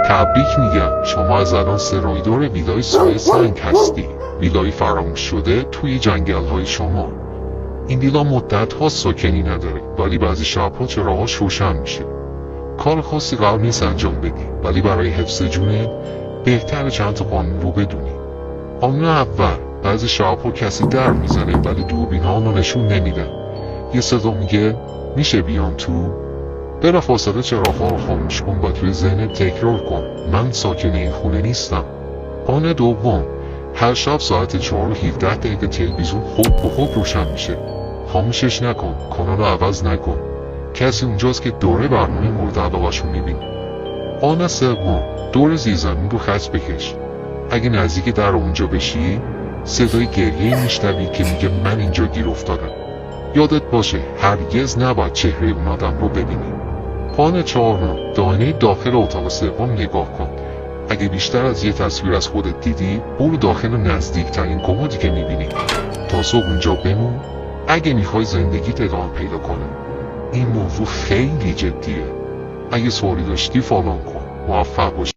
تبریک میگم، شما از الان سرایدار ویلای سایه سنگ هستی. ویلای فراموش شده توی جنگل های شما. این ویلا مدت ها ساکنی نداره، ولی بعضی شبها چراغاش روشن میشه. کار خاصی قرار نیست انجام بدی، ولی برای حفظ جونت بهتره چند تا قانون رو بدونی. قانون اول، بعضی شبها کسی در میزنه ولی دوربین ها اونو نشون نمیدن. یه صدا میگه میشه بیام تو؟ بلافاصله چراغ‌ها رو خاموش کن و توی ذهنت تکرار کن من ساکن این خونه نیستم. قانون دوم، هر شب ساعت 4:17 تلویزیون خود به خود روشن میشه. خاموشش نکن، کانال رو عوض نکن. کسی اونجاست که دوره برنامه مورد علاقه‌شو میبینه. قانون سوم، دور زیرزمین رو خط بکش. اگه نزدیک در اونجا بشی صدای گریه میشنوی که میگه من اینجا گیر افتادم. یادت باشه هرگز نباید چهره اون آدم رو ببینی. قانون چهارم، دایره داخل اتاق سوم نگاه کن. اگه بیشتر از یه تصویر از خودت دیدی برو داخل نزدیکترین کمدی که میبینی تا صبح اونجا بمون اگه میخوای زندگیت ادامه پیدا کنه. این موضوع خیلی جدیه. اگه سوالی داشتی فالو کن. موفق باشی.